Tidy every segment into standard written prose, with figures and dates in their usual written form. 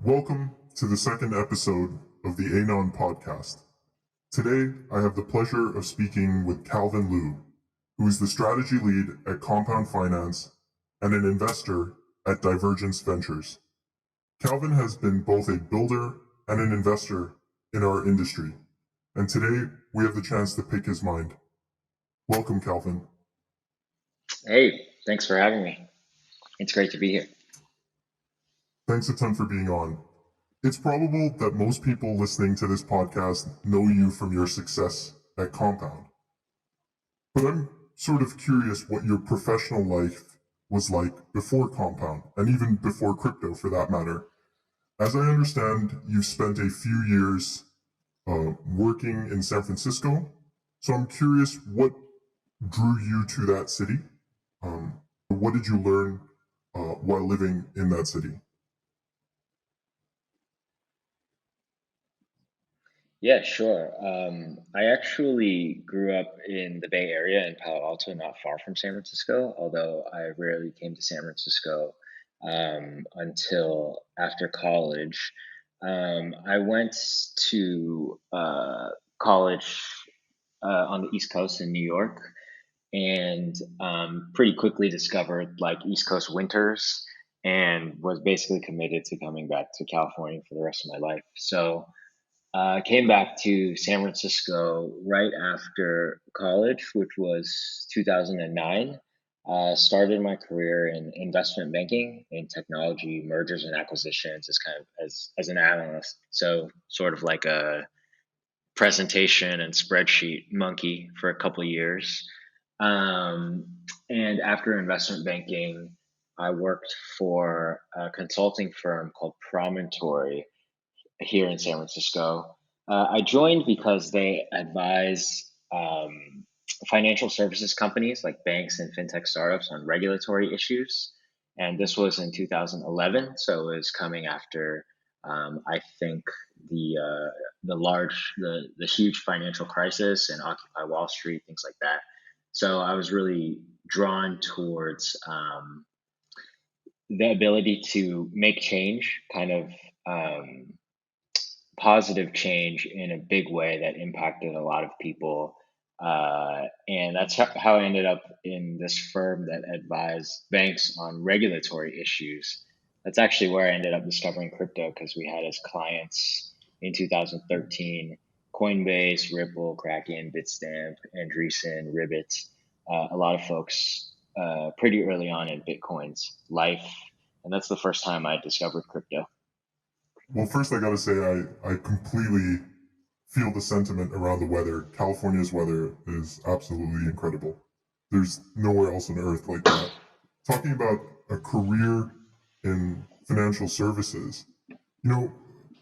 Welcome to the second episode of the Anon Podcast. Today, I have the pleasure of speaking with Calvin Liu, who is the strategy lead at Compound Finance and an investor at Divergence Ventures. Calvin has been both a builder and an investor in our industry, and today we have the chance to pick his mind. Welcome, Calvin. Hey, thanks for having me. It's great to be here. Thanks a ton for being on. It's probable that most people listening to this podcast know you from your success at Compound. But I'm sort of curious what your professional life was like before Compound, and even before crypto for that matter. As I understand, you've spent a few years working in San Francisco. So I'm curious what drew you to that city? What did you learn while living in that city? Yeah, sure. I actually grew up in the Bay Area in Palo Alto, not far from San Francisco, although I rarely came to San Francisco until after college. I went to college on the East Coast in New York and pretty quickly discovered like East Coast winters and was basically committed to coming back to California for the rest of my life. So came back to San Francisco right after college, which was 2009. Started my career in investment banking in technology mergers and acquisitions as kind of as an analyst. So sort of like a presentation and spreadsheet monkey for a couple of years. Um, and after investment banking, I worked for a consulting firm called Promontory here in San Francisco. I joined because they advise financial services companies like banks and fintech startups on regulatory issues. And this was in 2011, so it was coming after I think the huge financial crisis and Occupy Wall Street, things like that. So I was really drawn towards the ability to make change, kind of positive change in a big way that impacted a lot of people. And that's how I ended up in this firm that advised banks on regulatory issues. That's actually where I ended up discovering crypto because we had as clients in 2013 Coinbase, Ripple, Kraken, Bitstamp, Andreessen, Ribbit, a lot of folks pretty early on in Bitcoin's life. And that's the first time I discovered crypto. Well, first I gotta say I completely feel the sentiment around the weather. California's weather is absolutely incredible. There's nowhere else on earth like that. Talking about a career in financial services, you know,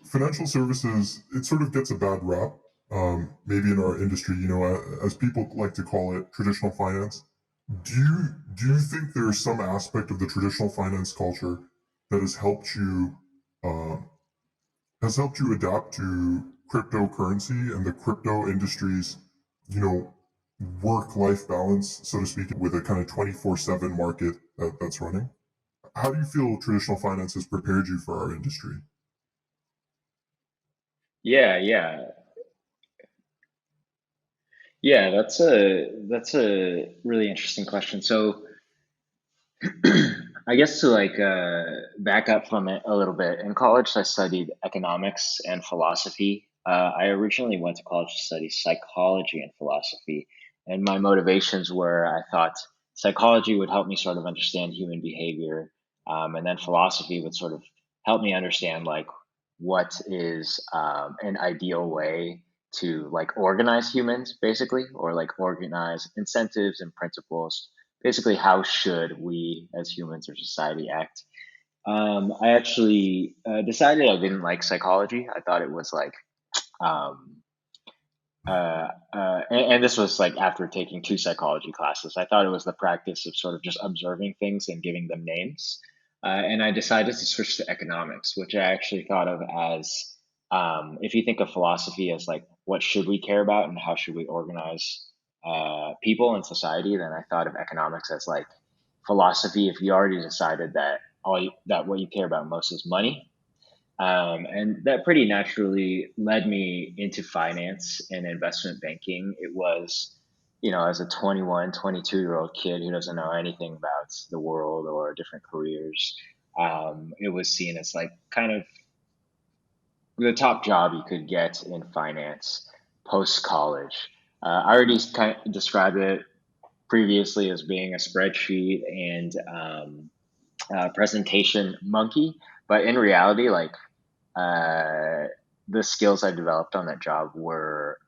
financial services, it sort of gets a bad rap, maybe in our industry, as people like to call it, traditional finance. Do you think there's some aspect of the traditional finance culture that uh, has helped you adapt to cryptocurrency and the crypto industry's, you know, work-life balance, so to speak, with a kind of 24/7 market that's running? How do you feel traditional finance has prepared you for our industry? Yeah, yeah. Yeah, that's a really interesting question. So, I guess to like back up from it a little bit. In college, I studied economics and philosophy. I originally went to college to study psychology and philosophy, and my motivations were I thought psychology would help me sort of understand human behavior, and then philosophy would sort of help me understand like what is an ideal way to like organize humans, basically, or like organize incentives and principles. Basically, how should we as humans or society act? I actually decided I didn't like psychology. I thought it was like, um, and this was like after taking two psychology classes. I thought it was the practice of sort of just observing things and giving them names. And I decided to switch to economics, which I actually thought of as if you think of philosophy as like what should we care about and how should we organize people and society, then I thought of economics as like philosophy. If you already decided that that what you care about most is money, And that pretty naturally led me into finance and investment banking. It was, as a 21, 22-year-old kid who doesn't know anything about the world or different careers, it was seen as like kind of the top job you could get in finance post college. I already kind of described it previously as being a spreadsheet and presentation monkey, but in reality, like uh, the skills I developed on that job were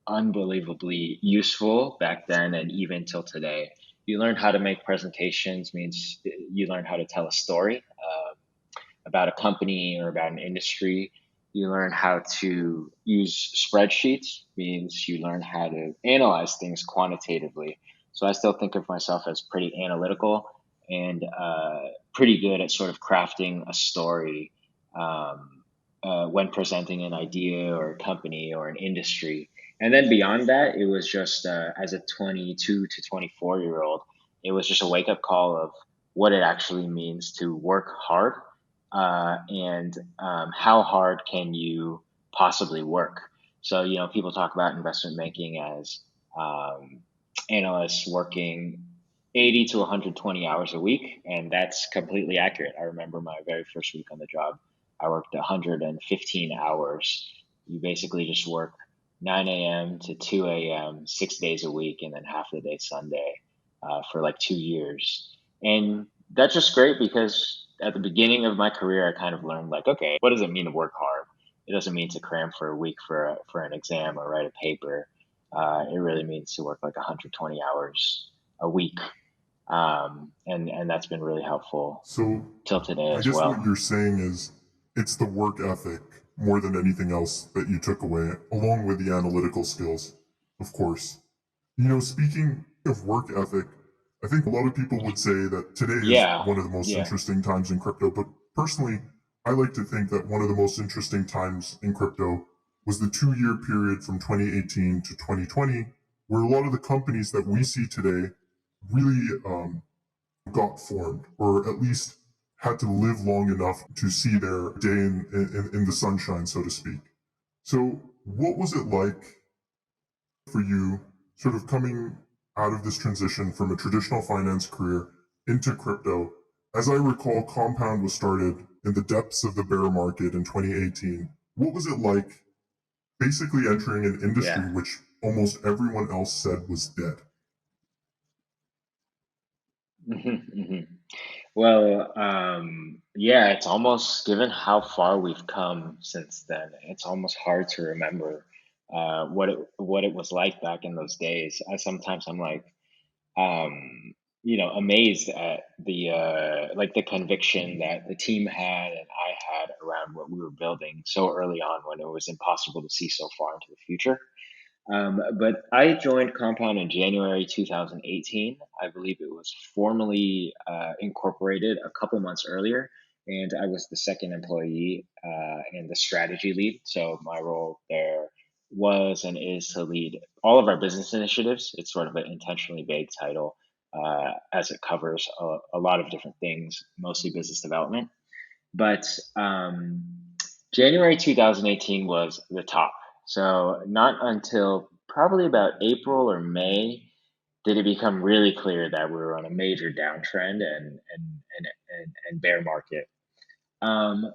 unbelievably useful back then and even till today. You learn how to make presentations, means you learn how to tell a story about a company or about an industry. You learn how to use spreadsheets, means you learn how to analyze things quantitatively. So I still think of myself as pretty analytical and pretty good at sort of crafting a story when presenting an idea or a company or an industry. And then beyond that, it was just as a 22 to 24-year old, it was just a wake up call of what it actually means to work hard and how hard can you possibly work. So, people talk about investment banking as um, analysts working 80 to 120 hours a week, and that's completely accurate. I remember my very first week on the job, I worked 115 hours. You basically just work 9 a.m. to 2 a.m., 6 days a week, and then half the day Sunday for like 2 years. And that's just great because at the beginning of my career, I kind of learned like, okay, what does it mean to work hard? It doesn't mean to cram for a week for an exam or write a paper. It really means to work like 120 hours a week, and that's been really helpful So till today I as guess what well. you're saying is it's the work ethic more than anything else that you took away, along with the analytical skills, of course. Speaking of work ethic, I think a lot of people would say that today is Yeah, one of the most yeah, interesting times in crypto, but personally, I like to think that one of the most interesting times in crypto was the 2 year period from 2018 to 2020, where a lot of the companies that we see today really got formed, or at least had to live long enough to see their day in the sunshine, so to speak. So, what was it like for you, sort of coming out of this transition from a traditional finance career into crypto? As I recall, Compound was started in the depths of the bear market in 2018. What was it like basically entering an industry yeah. which almost everyone else said was dead? Hmm. Well, yeah, it's almost given how far we've come since then. It's almost hard to remember what it was like back in those days. Sometimes I'm like, amazed at the like the conviction that the team had and I had around what we were building so early on when it was impossible to see so far into the future. But I joined Compound in January 2018. I believe it was formally incorporated a couple months earlier, and I was the second employee and the strategy lead. So my role there was and is to lead all of our business initiatives. It's sort of an intentionally vague title as it covers a lot of different things, mostly business development. But January 2018 was the top. So not until probably about April or May did it become really clear that we were on a major downtrend and bear market.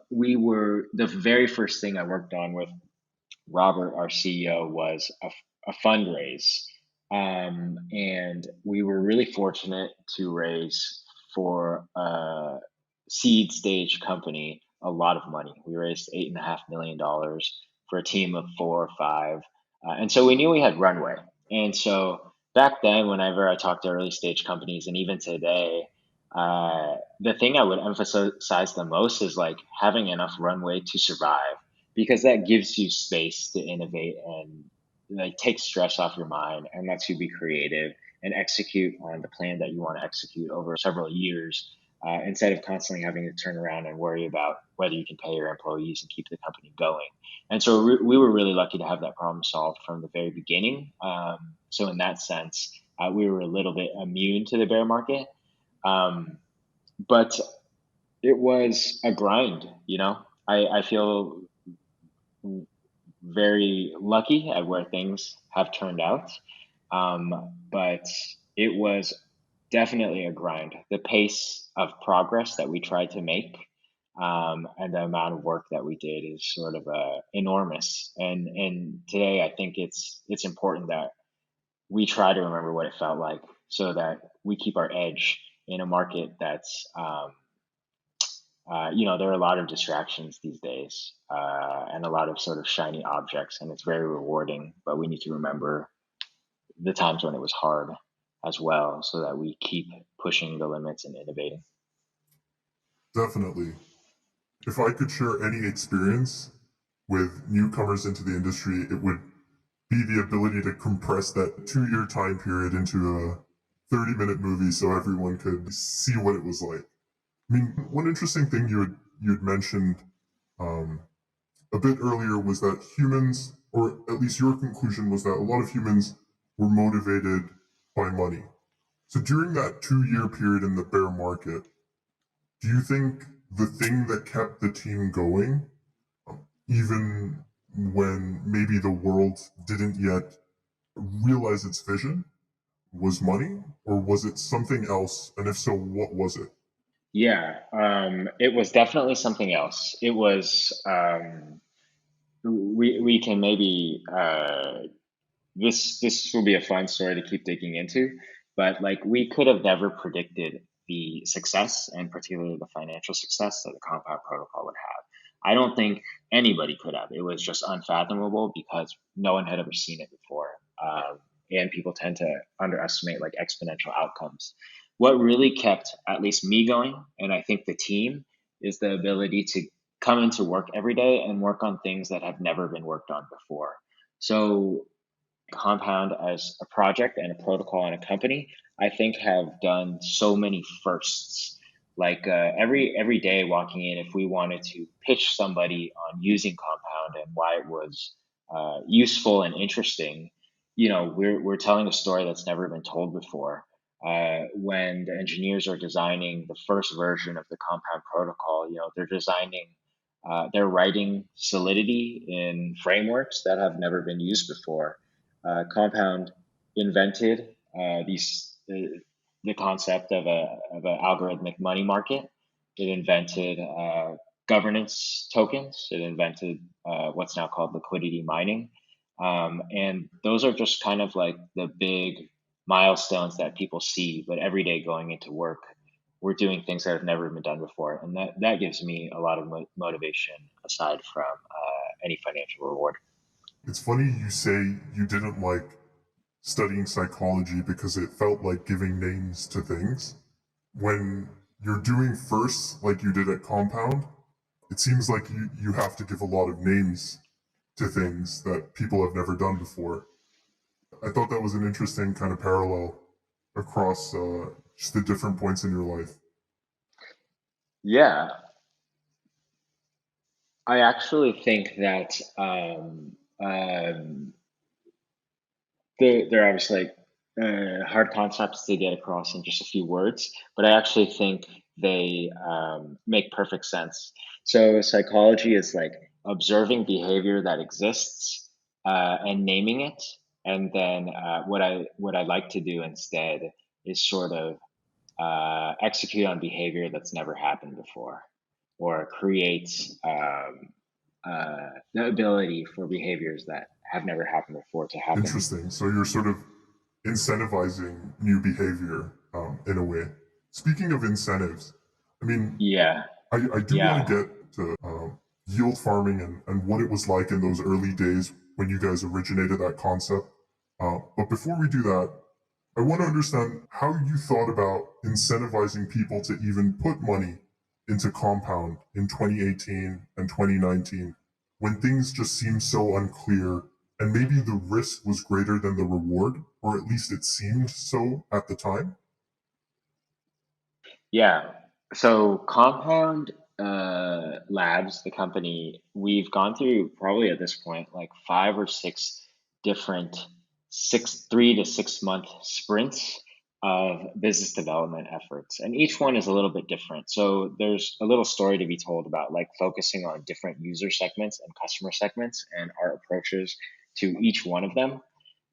We were the very first thing I worked on with Robert, our CEO, was a fundraise. And we were really fortunate to raise for a seed stage company a lot of money. We raised $8.5 million for a team of 4 or 5. And so we knew we had runway. And so back then, whenever I talked to early stage companies, and even today, the thing I would emphasize the most is like having enough runway to survive, because that gives you space to innovate and like take stress off your mind and lets you be creative and execute on the plan that you want to execute over several years, instead of constantly having to turn around and worry about whether you can pay your employees and keep the company going. And so we were really lucky to have that problem solved from the very beginning. So in that sense, we were a little bit immune to the bear market. Um, but it was a grind, you know. I feel very lucky at where things have turned out. But it was definitely a grind. The pace of progress that we tried to make, and the amount of work that we did is sort of enormous. And today I think it's important that we try to remember what it felt like so that we keep our edge in a market that's there are a lot of distractions these days, and a lot of sort of shiny objects, and it's very rewarding. But we need to remember the times when it was hard as well, so that we keep pushing the limits and innovating. Definitely. If I could share any experience with newcomers into the industry, it would be the ability to compress that 2 year time period into a 30-minute movie so everyone could see what it was like. I mean, one interesting thing you had mentioned um, a bit earlier was that humans, or at least your conclusion was that a lot of humans were motivated by money. So during that 2 year period in the bear market, do you think the thing that kept the team going, even when maybe the world didn't yet realize its vision, was money, or was it something else? And if so, what was it? Yeah, it was definitely something else. It was we can maybe this will be a fun story to keep digging into, but like we could have never predicted the success, and particularly the financial success that the Compound Protocol would have. I don't think anybody could have. It was just unfathomable because no one had ever seen it before, and people tend to underestimate like exponential outcomes. What really kept at least me going, and I think the team, is the ability to come into work every day and work on things that have never been worked on before. So Compound as a project and a protocol and a company, I think have done so many firsts. Like every day walking in, if we wanted to pitch somebody on using Compound and why it was useful and interesting, we're telling a story that's never been told before. When the engineers are designing the first version of the Compound protocol, they're writing Solidity in frameworks that have never been used before. Compound invented the concept of a algorithmic money market. It invented governance tokens. It invented what's now called liquidity mining, and those are just kind of like the big milestones that people see. But every day going into work, we're doing things that have never been done before, and that gives me a lot of motivation aside from any financial reward. It's funny you say you didn't like studying psychology because it felt like giving names to things. When you're doing firsts like you did at Compound, it seems like you have to give a lot of names to things that people have never done before. I thought that was an interesting kind of parallel across just the different points in your life. Yeah, I actually think that they're obviously like hard concepts to get across in just a few words, but I actually think they make perfect sense. So psychology is like observing behavior that exists, and naming it, and then what I like to do instead is sort of execute on behavior that's never happened before, or create the ability for behaviors that have never happened before to happen. Interesting. So you're sort of incentivizing new behavior in a way. Speaking of incentives, I mean, Yeah, I do want yeah, to get to yield farming and what it was like in those early days when you guys originated that concept. But before we do that, I want to understand how you thought about incentivizing people to even put money into Compound in 2018 and 2019 when things just seemed so unclear and maybe the risk was greater than the reward, or at least it seemed so at the time. yeah. So Compound Labs, the company, we've gone through probably at this point like 5 or 6 different 3 to 6 month sprints of business development efforts, and each one is a little bit different. So there's a little story to be told about like focusing on different user segments and customer segments and our approaches to each one of them.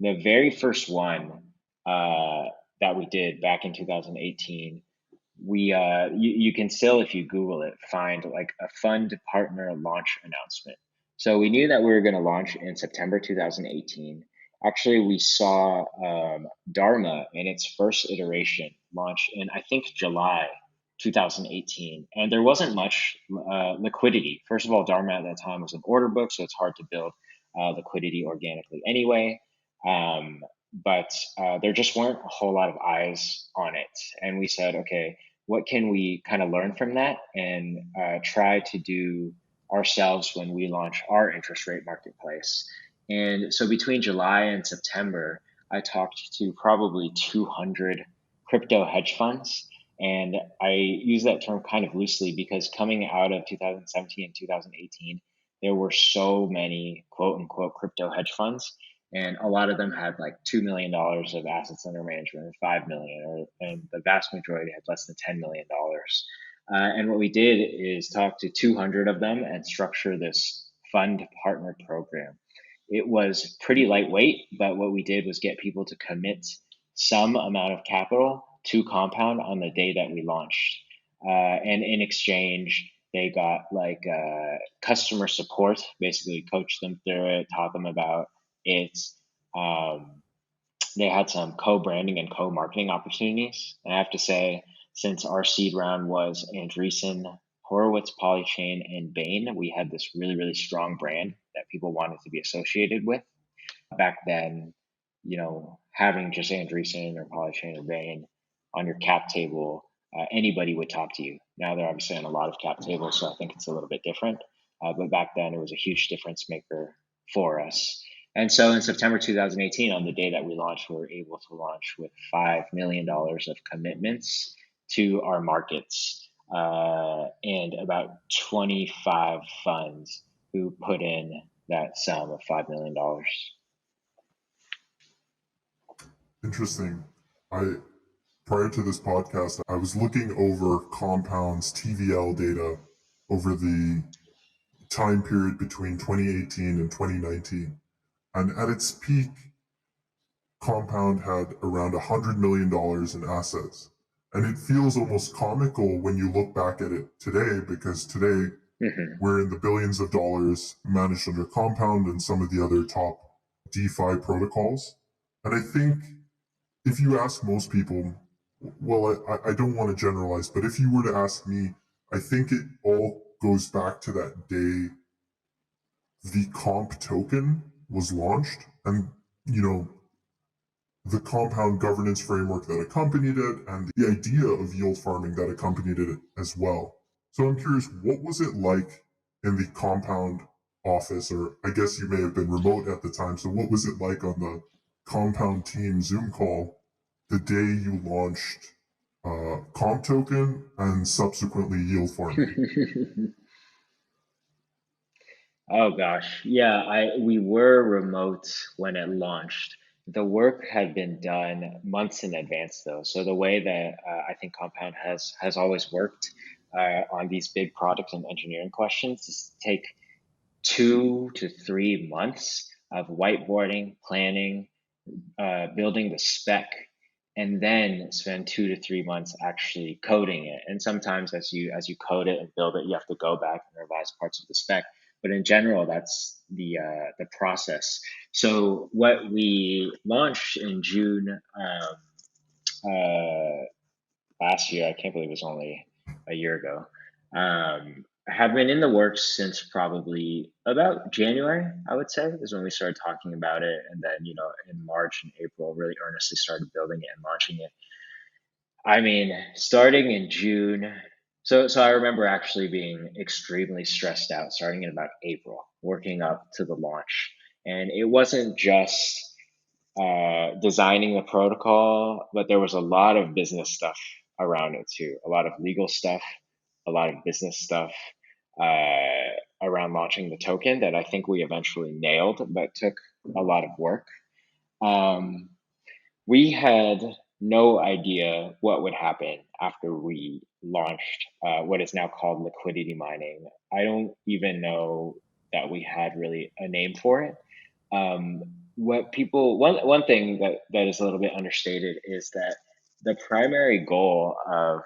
The very first one uh, that we did back in 2018, you can still, if you Google it, find like a fund partner launch announcement. So we knew that we were going to launch in September 2018. Actually, we saw Dharma in its first iteration launch in, I think, July 2018, and there wasn't much liquidity. First of all, Dharma at that time was an order book, so it's hard to build liquidity organically anyway. Um, but there just weren't a whole lot of eyes on it, and we said, okay, what can we kind of learn from that and try to do ourselves when we launch our interest rate marketplace. And so between July and September, I talked to probably 200 crypto hedge funds. And I use that term kind of loosely because coming out of 2017 and 2018, there were so many quote unquote crypto hedge funds. And a lot of them had like $2 million of assets under management, or 5 million, and the vast majority had less than $10 million. And what we did is talk to 200 of them and structure this fund partner program. It was pretty lightweight, but what we did was get people to commit some amount of capital to Compound on the day that we launched. And in exchange, they got like customer support, basically coach them through it, taught them about it. Um, they had some co-branding and co-marketing opportunities. And I have to say, since our seed round was Andreessen, Horowitz, Polychain, and Bain, we had this really, really strong brand that people wanted to be associated with. Back then, having just Andreessen or Polychain or Bain on your cap table, anybody would talk to you. Now they're obviously on a lot of cap tables, so I think it's a little bit different. But back then, it was a huge difference maker for us. And so in September 2018, on the day that we launched, we were able to launch with $5 million of commitments to our markets and about 25 funds who put in that sum of $5 million. Interesting. I Prior to this podcast, I was looking over Compound's TVL data over the time period between 2018 and 2019. And at its peak, Compound had around $100 million in assets. And it feels almost comical when you look back at it today, because today Mm-hmm. we're in the billions of dollars managed under Compound and some of the other top DeFi protocols. And I think if you ask most people, well, I don't want to generalize, but if you were to ask me, I think it all goes back to that day the comp token was launched and, you know, the Compound governance framework that accompanied it and the idea of yield farming that accompanied it as well. So I'm curious, what was it like in the Compound office, or I guess you may have been remote at the time. So what was it like on the Compound team Zoom call the day you launched comp token and subsequently yield farming? Oh gosh, yeah, I we were remote when it launched. The work had been done months in advance, though. So the way that I think Compound has always worked on these big product and engineering questions is to take 2 to 3 months of whiteboarding, planning, building the spec, and then spend 2 to 3 months actually coding it. And sometimes as you code it and build it, you have to go back and revise parts of the spec. But in general, that's the process. So what we launched in June uh, last year, I can't believe it was only a year ago. Have been in the works since probably about January, I would say, is when we started talking about it. And then, in March and April, really earnestly started building it and launching it. I mean, starting in June. So I remember actually being extremely stressed out starting in about April, working up to the launch. And it wasn't just designing the protocol, but there was a lot of business stuff around it too. A lot of legal stuff, a lot of business stuff around launching the token that I think we eventually nailed, but took a lot of work. Um, we had no idea what would happen after we launched what is now called liquidity mining. I don't even know that we had really a name for it. Um, what people one thing that is a little bit understated is that the primary goal of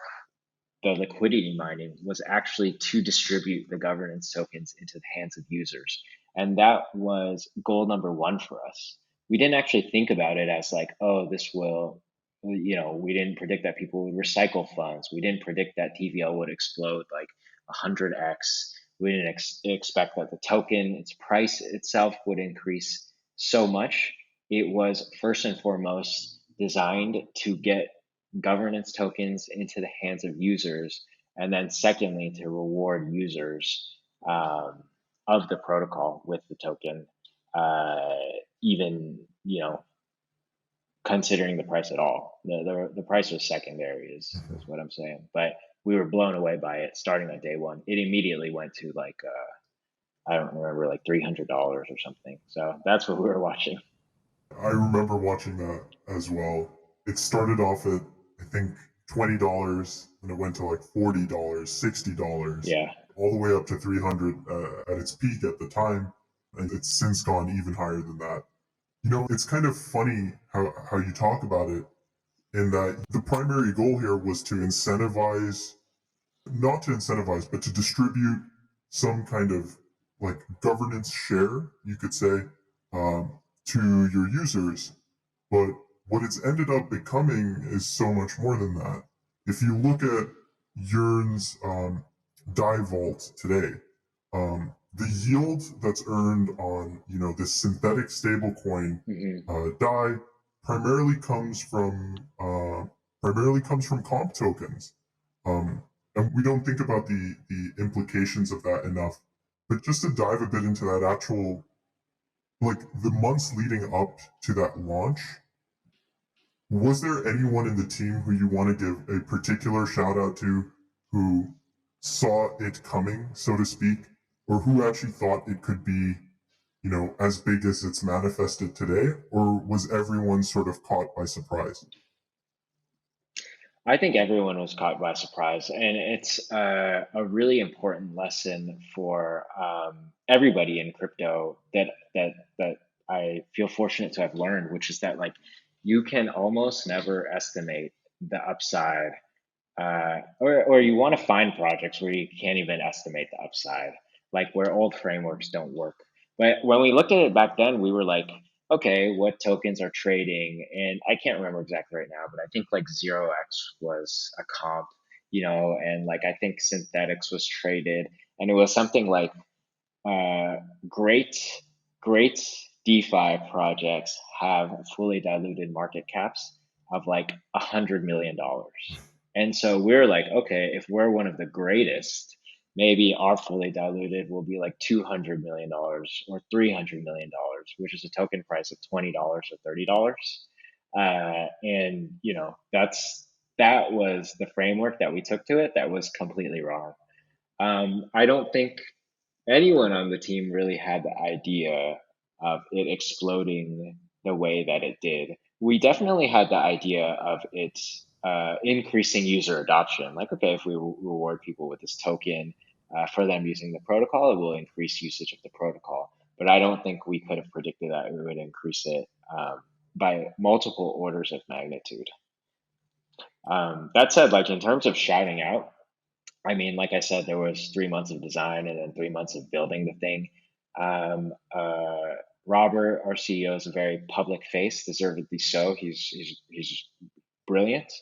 the liquidity mining was actually to distribute the governance tokens into the hands of users. And that was goal number one for us. We didn't actually think about it as like, oh, this will, we didn't predict that people would recycle funds. We didn't predict that TVL would explode like 100x. We didn't expect that the token, its price itself would increase so much. It was first and foremost designed to get governance tokens into the hands of users, and then secondly, to reward users of the protocol with the token, uh, even considering the price at all. The price was secondary, is what I'm saying. But we were blown away by it starting on day one. It immediately went to like I don't remember, like $300 or something. So that's what we were watching. I remember watching that as well. It started off at, I think, $20, and it went to like $40, $60, Yeah. all the way up to 300 at its peak at the time, and it's since gone even higher than that. It's kind of funny how you talk about it, in that the primary goal here was to incentivize, not to incentivize, but to distribute some kind of like governance share, you could say, um, to your users. But what it's ended up becoming is so much more than that. If you look at Yearn's DAI Vault today, the yield that's earned on this synthetic stablecoin Hmm. DAI primarily comes from comp tokens. Um, and we don't think about the implications of that enough. But just to dive a bit into that actual, like the months leading up to that launch, was there anyone in the team who you want to give a particular shout out to, who saw it coming, so to speak, or who actually thought it could be, as big as it's manifested today, or was everyone sort of caught by surprise? I think everyone was caught by surprise, and it's a really important lesson for everybody in crypto that I feel fortunate to have learned, which is that like you can almost never estimate the upside, or you want to find projects where you can't even estimate the upside, like where old frameworks don't work. But when we looked at it back then, we were like, okay, what tokens are trading? And I can't remember exactly right now, but I think like 0x was a comp, and like I think Synthetics was traded, and it was something like uh, great, great DeFi projects have fully diluted market caps of like $100 million. And so we're like, okay, if we're one of the greatest, maybe our fully diluted will be like $200 million or $300 million, which is a token price of $20 or $30. And that was the framework that we took to it. That was completely wrong. I don't think anyone on the team really had the idea of it exploding the way that it did. We definitely had the idea of it increasing user adoption. Like, okay, if we reward people with this token for them using the protocol, it will increase usage of the protocol. But I don't think we could have predicted that we would increase it by multiple orders of magnitude. That said, like in terms of shouting out, I mean, like I said, there was 3 months of design and then 3 months of building the thing. Um, uh, Robert, our CEO, is a very public face, deservedly so. He's brilliant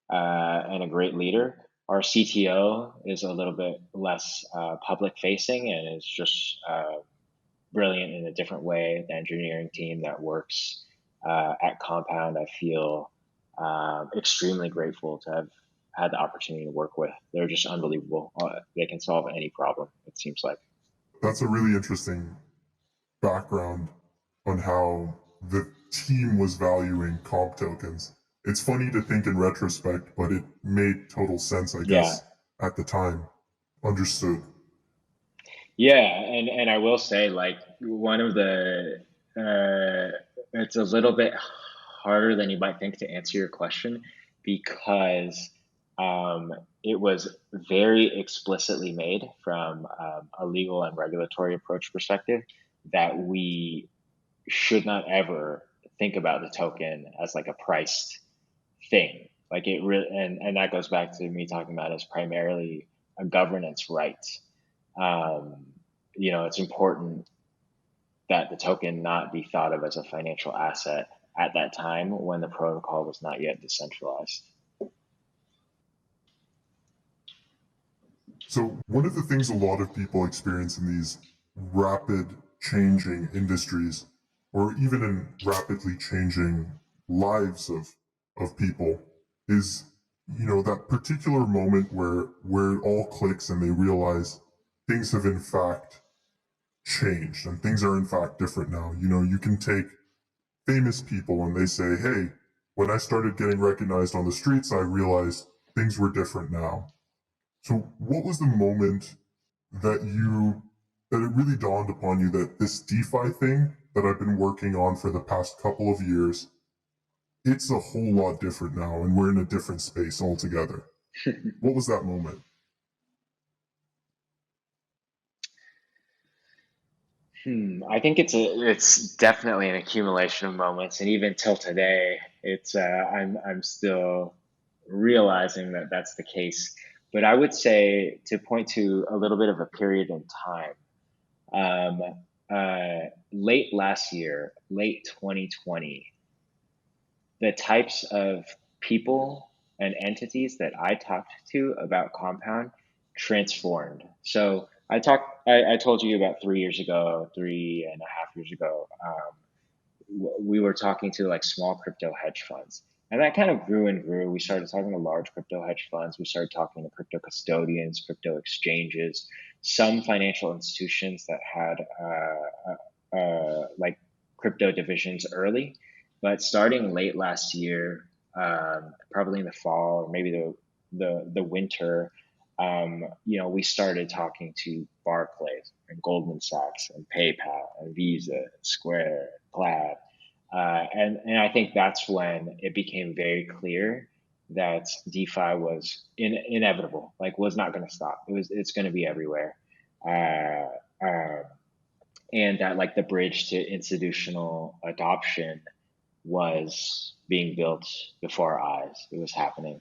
and a great leader. Our CTO is a little bit less public facing and is just brilliant in a different way. The engineering team that works at Compound, I feel extremely grateful to have had the opportunity to work with. They're just unbelievable. They can solve any problem, it seems like. That's a really interesting background on how the team was valuing comp tokens. It's funny to think in retrospect, but it made total sense, I Yeah. guess, at the time. Understood. Yeah. And I will say, like, one of the, it's a little bit harder than you might think to answer your question because um, it was very explicitly made from a legal and regulatory approach perspective that we should not ever think about the token as like a priced thing. Like it really, and that goes back to me talking about it as primarily a governance right. Um, it's important that the token not be thought of as a financial asset at that time when the protocol was not yet decentralized. So, one of the things a lot of people experience in these rapid changing industries, or even in rapidly changing lives of people, is that particular moment where it all clicks and they realize things have in fact changed and things are in fact different now. You can take famous people and they say, "Hey, when I started getting recognized on the streets, I realized things were different now." So, what was the moment that it really dawned upon you that this DeFi thing that I've been working on for the past couple of years, it's a whole lot different now, and we're in a different space altogether? What was that moment? I think it's definitely an accumulation of moments, and even till today, I'm still realizing that that's the case. But I would say to point to a little bit of a period in time. Um, Late last year, late 2020, the types of people and entities that I talked to about Compound transformed. So I told you about 3 years ago, 3.5 years ago, we were talking to like small crypto hedge funds. And that kind of grew and grew. We started talking to large crypto hedge funds. We started talking to crypto custodians, crypto exchanges, some financial institutions that had like crypto divisions early. But starting late last year, probably in the fall or maybe the winter, we started talking to Barclays and Goldman Sachs and PayPal and Visa and Square, Plaid, and I think that's when it became very clear that DeFi was inevitable, like was not going to stop. It's going to be everywhere, uh, uh, and that like the bridge to institutional adoption was being built before our eyes. It was happening.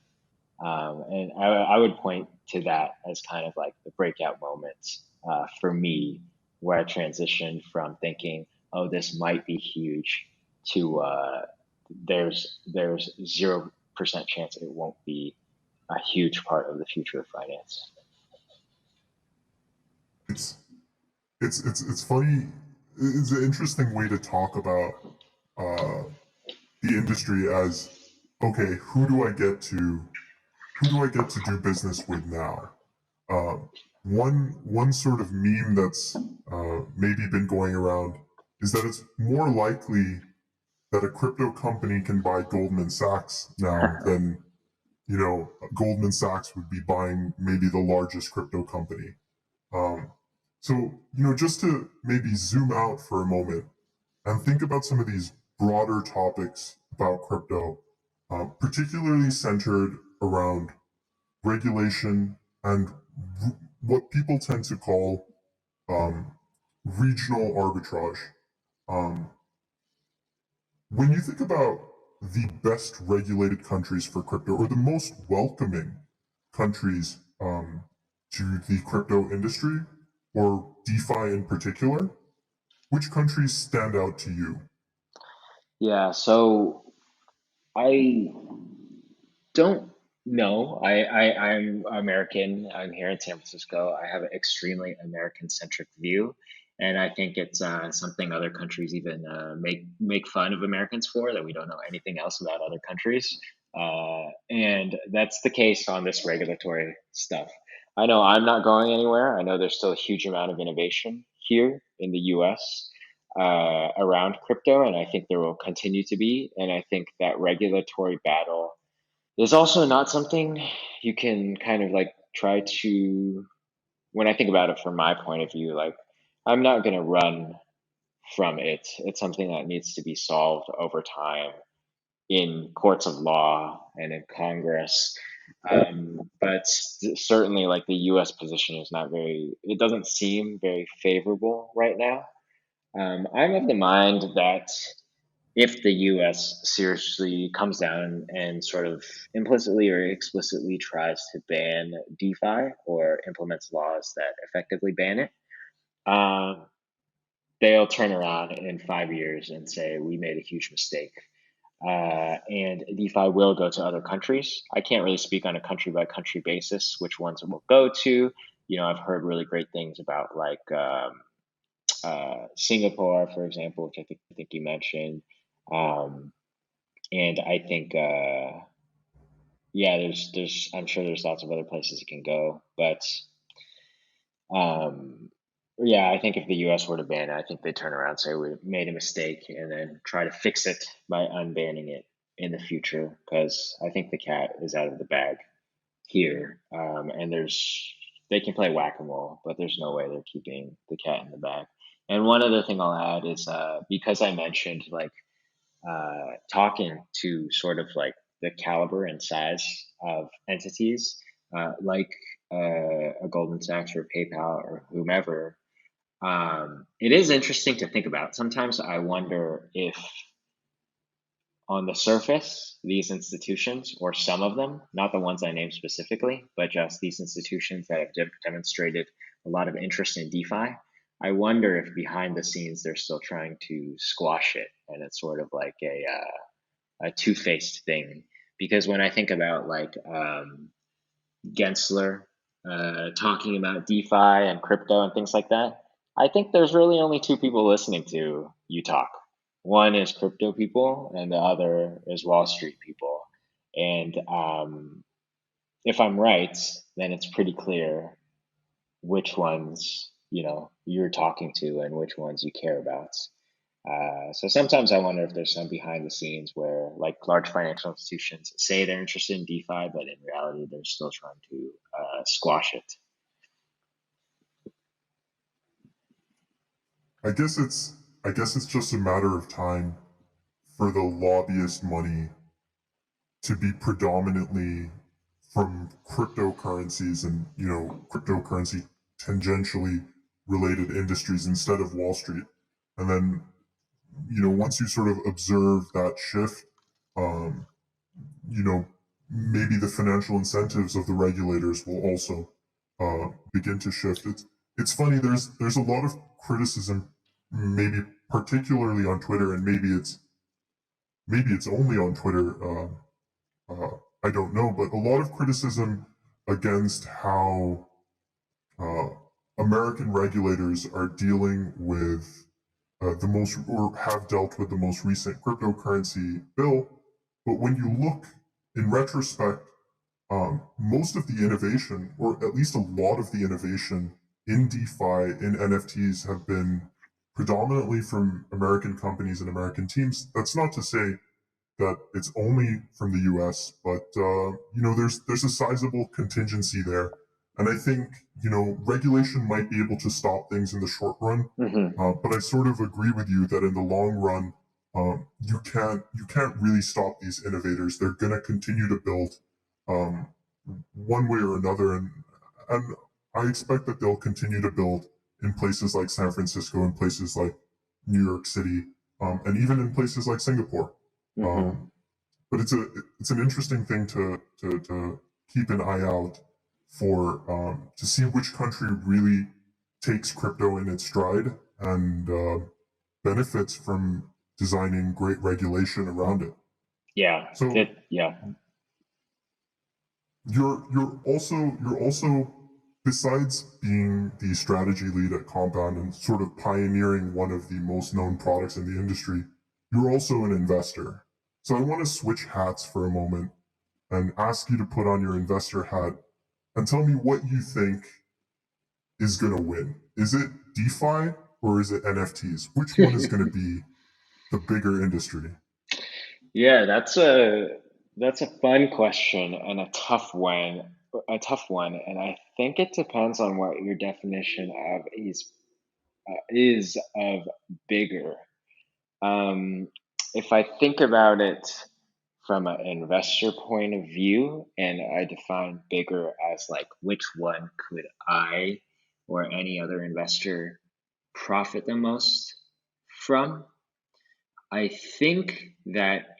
And I would point to that as kind of like the breakout moment for me, where I transitioned from thinking, "Oh, this might be huge," to there's 0% chance it won't be a huge part of the future of finance. It's it's funny. It's an interesting way to talk about uh, the industry as, okay, who do I get to do business with now? Uh, one sort of meme that's maybe been going around is that it's more likely that a crypto company can buy Goldman Sachs now than Goldman Sachs would be buying maybe the largest crypto company. Um, so just to maybe zoom out for a moment and think about some of these broader topics about crypto, particularly centered around regulation and what people tend to call um, regional arbitrage. Um, when you think about the best regulated countries for crypto, or the most welcoming countries to the crypto industry, or DeFi in particular, which countries stand out to you? Yeah, so I don't know. I'm American. I'm here in San Francisco. I have an extremely American centric view. And I think it's something other countries even make fun of Americans for, that we don't know anything else about other countries. And that's the case on this regulatory stuff. I know I'm not going anywhere. I know there's still a huge amount of innovation here in the US around crypto, and I think there will continue to be. And I think that regulatory battle there's also not something you can kind of like try to, when I think about it from my point of view, like I'm not going to run from it. It's something that needs to be solved over time. in courts of law and in Congress. But certainly, like the U.S. position is not very. It doesn't seem very favorable right now. I'm of the mind that if the US seriously comes down and sort of implicitly or explicitly tries to ban DeFi or implements laws that effectively ban it, um, they'll turn around in 5 years and say, we made a huge mistake. And DeFi will go to other countries. I can't really speak on a country by country basis which ones it will go to. I've heard really great things about like Singapore, for example, which I think you mentioned. Um, and I think yeah, there's I'm sure there's lots of other places it can go, but um, yeah, I think if the U.S. were to ban it, I think they turn around and say we made a mistake, and then try to fix it by unbanning it in the future, because I think the cat is out of the bag here, and they can play whack-a-mole, but there's no way they're keeping the cat in the bag. And one other thing I'll add is because I mentioned like talking to sort of like the caliber and size of entities like a Golden Sachs or PayPal or whomever, it is interesting to think about. Sometimes I wonder if on the surface, these institutions, or some of them, not the ones I named specifically, but just these institutions that have demonstrated a lot of interest in DeFi, I wonder if behind the scenes they're still trying to squash it, and it's sort of like a two-faced thing. Because when I think about like Gensler talking about DeFi and crypto and things like that, I think there's really only two people listening to you talk. One is crypto people, and the other is Wall Street people. And if I'm right, then it's pretty clear which ones you're talking to and which ones you care about. So sometimes I wonder if there's some behind the scenes where like large financial institutions say they're interested in DeFi, but in reality they're still trying to squash it. I guess it's just a matter of time for the lobbyist money to be predominantly from cryptocurrencies and cryptocurrency tangentially related industries instead of Wall Street. And then once you sort of observe that shift, um, maybe the financial incentives of the regulators will also begin to shift. It's funny. There's a lot of criticism, maybe particularly on Twitter, and maybe it's only on Twitter. I don't know, but a lot of criticism against how uh, American regulators are dealing with the most, or have dealt with the most recent cryptocurrency bill. But when you look in retrospect, most of the innovation, or at least a lot of the innovation in DeFi, in NFTs, have been predominantly from American companies and American teams. That's not to say that it's only from the U.S., but there's a sizable contingency there, and I think regulation might be able to stop things in the short run. Mm-hmm. But I sort of agree with you that in the long run, you can't really stop these innovators. They're going to continue to build um, one way or another, and I expect that they'll continue to build in places like San Francisco, in places like New York City, and even in places like Singapore. Mm-hmm. But it's an interesting thing to keep an eye out for, to see which country really takes crypto in its stride and benefits from designing great regulation around it. Yeah. So Yeah. you're also, besides being the strategy lead at Compound and sort of pioneering one of the most known products in the industry, you're also an investor. So I want to switch hats for a moment and ask you to put on your investor hat and tell me what you think is going to win. Is it DeFi or is it NFTs? Which one is going to be the bigger industry? Yeah, that's a fun question and a tough one, and I think it depends on what your definition of is of bigger. Um, if I think about it, from an investor point of view, and I define bigger as like which one could I or any other investor profit the most from. I think that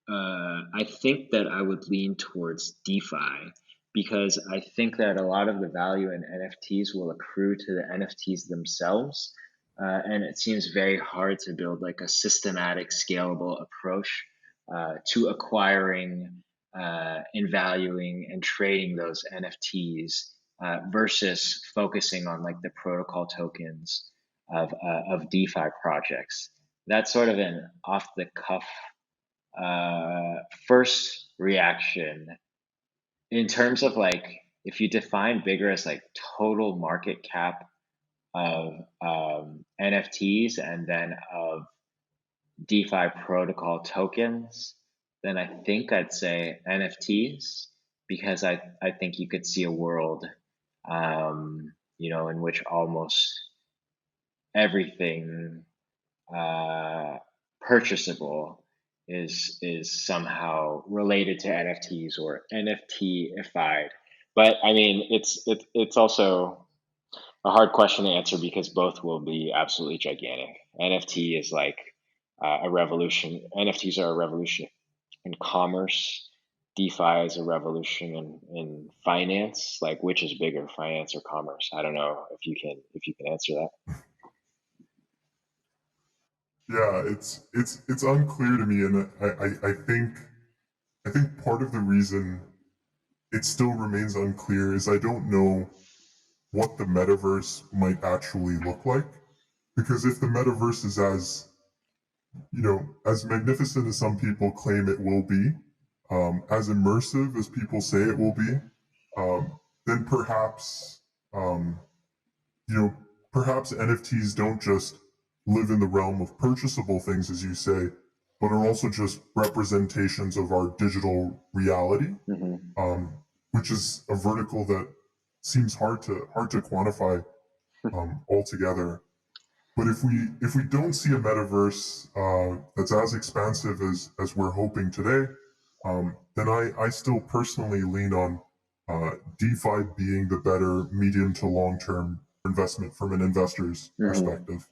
I think that I would lean towards DeFi because I think that a lot of the value in NFTs will accrue to the NFTs themselves. And it seems very hard to build like a systematic, scalable approach to acquiring and valuing and trading those NFTs versus focusing on like the protocol tokens of DeFi projects. That's sort of an off the cuff first reaction in terms of like if you define bigger as like total market cap of NFTs and then of DeFi protocol tokens, then I think I'd say NFTs because I think you could see a world, in which almost everything purchasable is somehow related to NFTs or NFTified. But I mean, it's also a hard question to answer because both will be absolutely gigantic. NFT is like a revolution. NFTs are a revolution in commerce. DeFi is a revolution in finance. Like, which is bigger, finance or commerce? I don't know if you can answer that. Yeah, it's unclear to me, and I think part of the reason it still remains unclear is I don't know what the metaverse might actually look like. Because if the metaverse is as magnificent as some people claim it will be, as immersive as people say it will be, then um, you know, perhaps NFTs don't just live in the realm of purchasable things, as you say, but are also just representations of our digital reality, Mm-hmm. um, which is a vertical that seems hard to quantify altogether. But if we don't see a metaverse that's as expansive as we're hoping today, then I still personally lean on DeFi being the better medium to long term investment from an investor's Mm-hmm. perspective.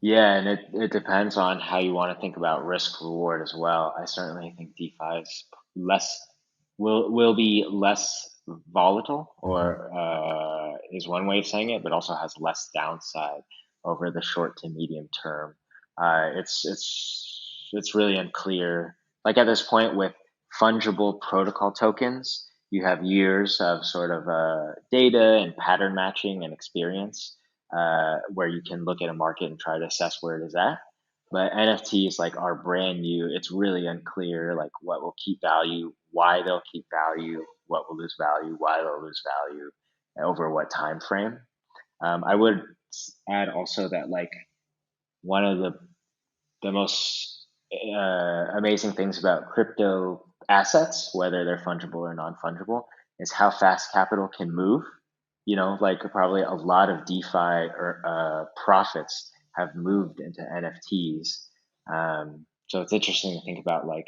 Yeah, and it depends on how you want to think about risk reward as well. I certainly think DeFi is less will be less volatile, Mhm. or is one way of saying it, but also has less downside over the short to medium term. It's really unclear. Like at this point with fungible protocol tokens, you have years of sort of data and pattern matching and experience where you can look at a market and try to assess where it is at. But NFTs like are brand new. It's really unclear like what will keep value, why they'll keep value, what will lose value, why they'll lose value, and over what time frame. I would add also that like one of the most amazing things about crypto assets, whether they're fungible or non-fungible, is how fast capital can move. Like probably a lot of DeFi or profits have moved into NFTs. So it's interesting to think about like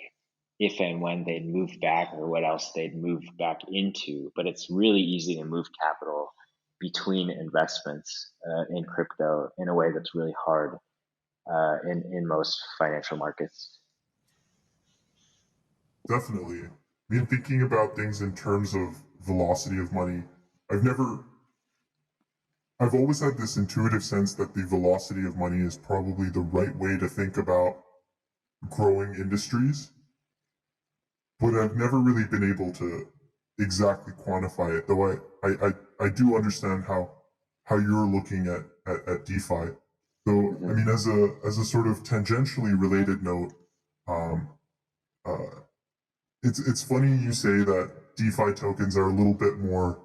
if and when they'd move back or what else they'd move back into. But it's really easy to move capital between investments in crypto in a way that's really hard in most financial markets. Definitely. I mean, thinking about things in terms of velocity of money, I've never, I've always had this intuitive sense that the velocity of money is probably the right way to think about growing industries, but I've never really been able to exactly quantify it. Though I do understand how you're looking at DeFi. Though I Mm-hmm. mean, as a sort of tangentially related note, um, uh, it's funny you say that DeFi tokens are a little bit more,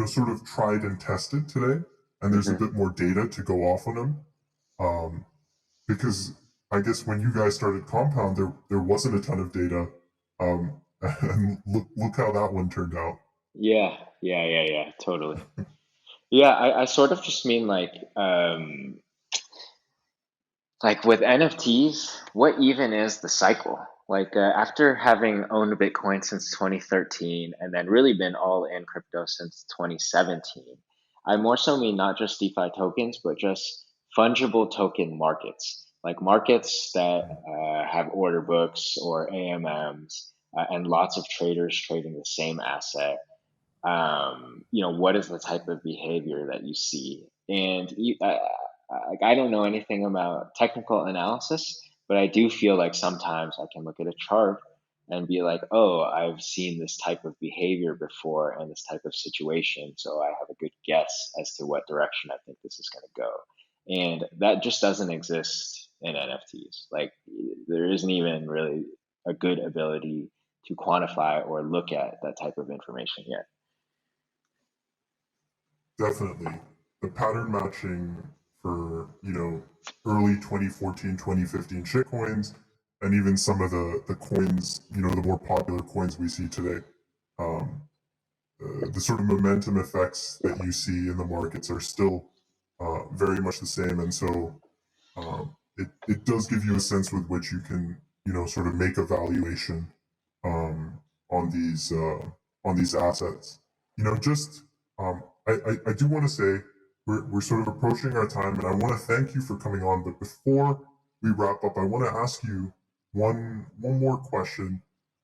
sort of tried and tested today, and there's a Mm-hmm. bit more data to go off on them. Um, because I guess when you guys started Compound, there wasn't a ton of data, and look how that one turned out. Yeah, totally. Yeah, I sort of just mean like Like with NFTs, what even is the cycle? Like after having owned Bitcoin since 2013 and then really been all in crypto since 2017, I more so mean not just DeFi tokens, but just fungible token markets, like markets that have order books or AMMs and lots of traders trading the same asset. What is the type of behavior that you see? And like, I don't know anything about technical analysis, but I do feel like sometimes I can look at a chart and be like, oh, I've seen this type of behavior before and this type of situation, so I have a good guess as to what direction I think this is going to go. And that just doesn't exist in NFTs. Like, there isn't even really a good ability to quantify or look at that type of information yet. Definitely. The pattern matching for, early 2014, 2015 shitcoins, and even some of the coins, the more popular coins we see today. Um, the sort of momentum effects that you see in the markets are still very much the same. And so it does give you a sense with which you can, sort of make a valuation um, on these assets. Just I do want to say we're sort of approaching our time, and I want to thank you for coming on. But before we wrap up, I want to ask you one more question.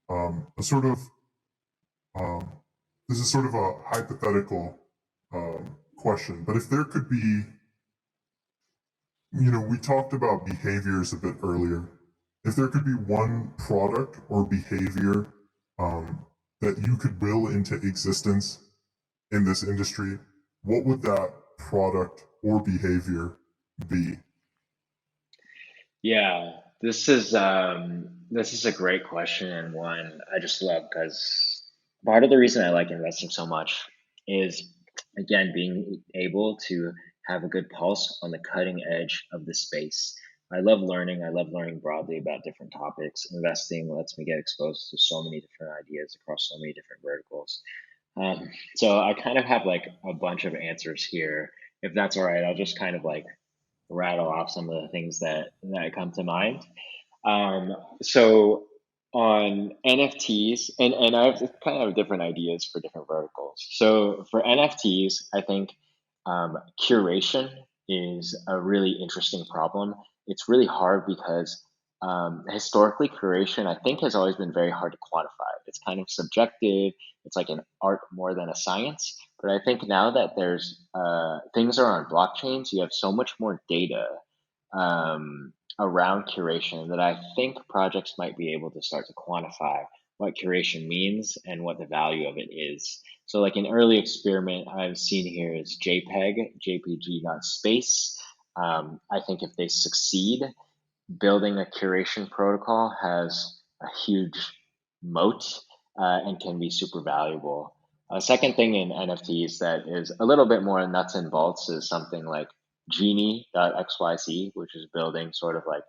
A sort of um, this is sort of a hypothetical question, but if there could be, we talked about behaviors a bit earlier. If there could be one product or behavior um, that you could will into existence in this industry, what would that product or behavior be? Yeah, this is a great question and one I just love because part of the reason I like investing so much is again being able to have a good pulse on the cutting edge of the space. I love learning. I love learning broadly about different topics. Investing lets me get exposed to so many different ideas across so many different verticals. So I kind of have like a bunch of answers here. If that's all right, I'll just kind of like rattle off some of the things that come to mind. Um, so on NFTs, and I have kind of different ideas for different verticals. So for NFTs, I think curation is a really interesting problem. It's really hard because historically, curation I think has always been very hard to quantify. It's kind of subjective. It's like an art more than a science. But I think now that there's things are on blockchains, you have so much more data around curation that I think projects might be able to start to quantify what curation means and what the value of it is. So, like an early experiment I've seen here is JPEG, JPG, not space. I think if they succeed, building a curation protocol has a huge moat and can be super valuable. A second thing in NFTs that is a little bit more nuts and bolts is something like Genie.xyz, which is building sort of like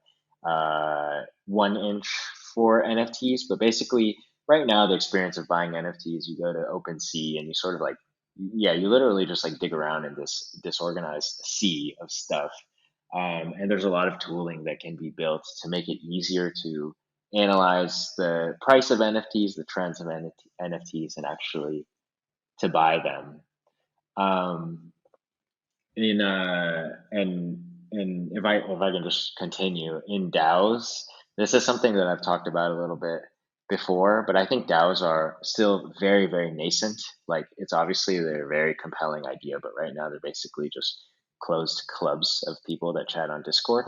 1 inch for NFTs. But basically, right now, the experience of buying NFTs, you go to OpenSea and you sort of like, yeah, you literally just like dig around in this disorganized sea of stuff, and there's a lot of tooling that can be built to make it easier to analyze the price of NFTs, the trends of NFTs, and actually to buy them. Um, in and if I can just continue in DAOs, this is something that I've talked about a little bit before, but I think DAOs are still very, very nascent. Like it's obviously they're a very compelling idea, but right now they're basically just closed clubs of people that chat on Discord.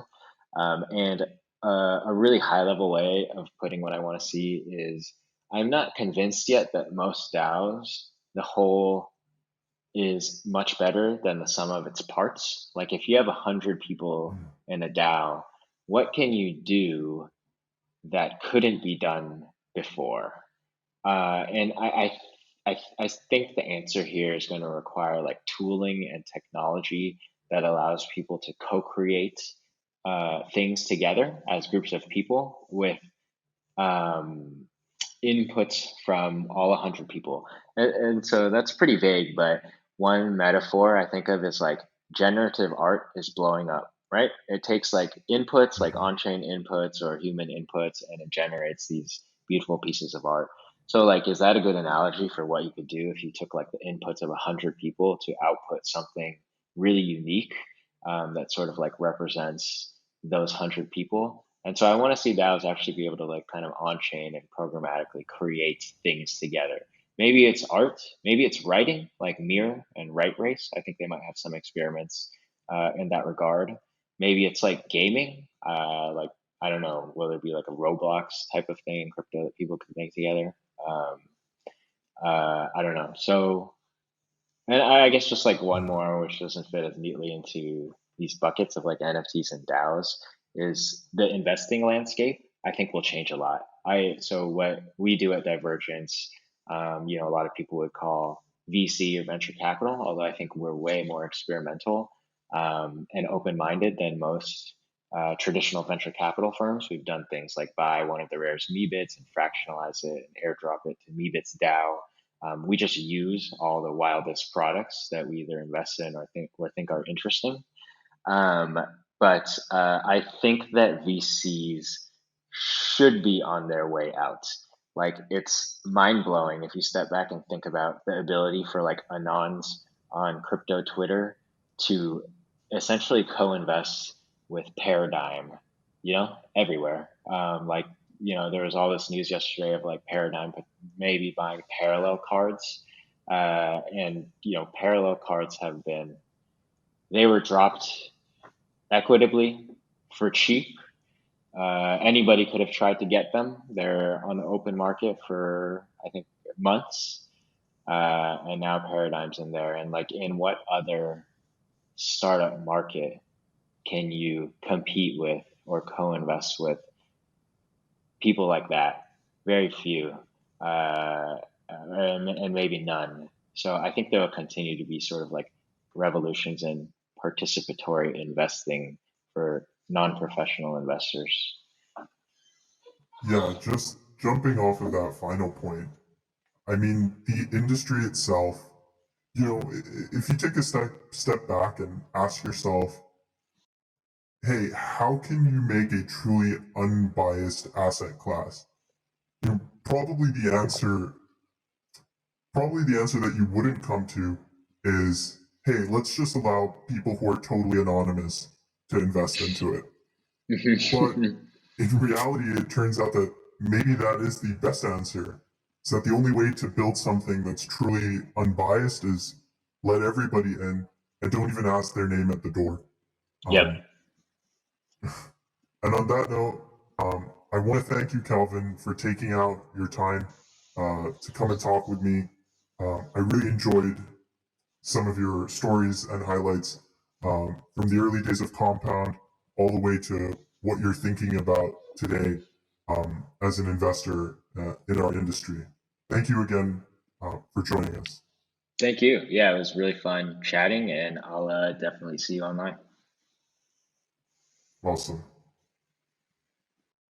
And a really high level way of putting what I want to see is I'm not convinced yet that most DAOs, the whole is much better than the sum of its parts. Like if you have 100 people in a DAO, what can you do that couldn't be done before? And I think the answer here is going to require like tooling and technology that allows people to co-create things together as groups of people with um, inputs from all 100 people. And so that's pretty vague, but one metaphor I think of is like generative art is blowing up. right? It takes like inputs, like Mhm. on-chain inputs or human inputs, and it generates these beautiful pieces of art. So like, is that a good analogy for what you could do if you took like the inputs of 100 people to output something really unique, that sort of like represents those 100 people? And so I want to see DAOs actually be able to like kind of on-chain and programmatically create things together. Maybe it's art, maybe it's writing, like Mirror and Write Race. I think they might have some experiments in that regard. Maybe it's like gaming, like I don't know, will there be like a Roblox type of thing in crypto that people could make together? Um, I don't know. So, and I guess just like one more, which doesn't fit as neatly into these buckets of like NFTs and DAOs, is the investing landscape. I think will change a lot. So what we do at Divergence, a lot of people would call VC or venture capital, although I think we're way more experimental and open-minded than most traditional venture capital firms. We've done things like buy one of the rarest Meebits and fractionalize it and airdrop it to Meebits DAO. We just use all the wildest products that we either invest in or think are interesting. Um, but I think that VCs should be on their way out. Like it's mind blowing if you step back and think about the ability for like Anons on crypto Twitter to essentially co-invest with Paradigm, everywhere. There was all this news yesterday of like Paradigm maybe buying parallel cards. And parallel cards they were dropped equitably for cheap. Anybody could have tried to get them. They're on the open market for, I think, months. And now Paradigm's in there. And like, in what other startup market can you compete with or co-invest with people like that? Very few, and maybe none. So I think there will continue to be sort of like revolutions in participatory investing for non-professional investors. Yeah, just jumping off of that final point, I mean, the industry itself, if you take a step back and ask yourself, hey, how can you make a truly unbiased asset class? You know, probably the answer, probably the answer that you wouldn't come to is, hey, let's just allow people who are totally anonymous to invest into it. But in reality, it turns out that maybe that is the best answer. Is that the only way to build something that's truly unbiased is let everybody in and don't even ask their name at the door. Um, Yep. and on that note, I want to thank you, Calvin, for taking out your time to come and talk with me. I really enjoyed some of your stories and highlights from the early days of Compound all the way to what you're thinking about today as an investor in our industry. Thank you again for joining us. Thank you. Yeah, it was really fun chatting, and I'll definitely see you online. Awesome.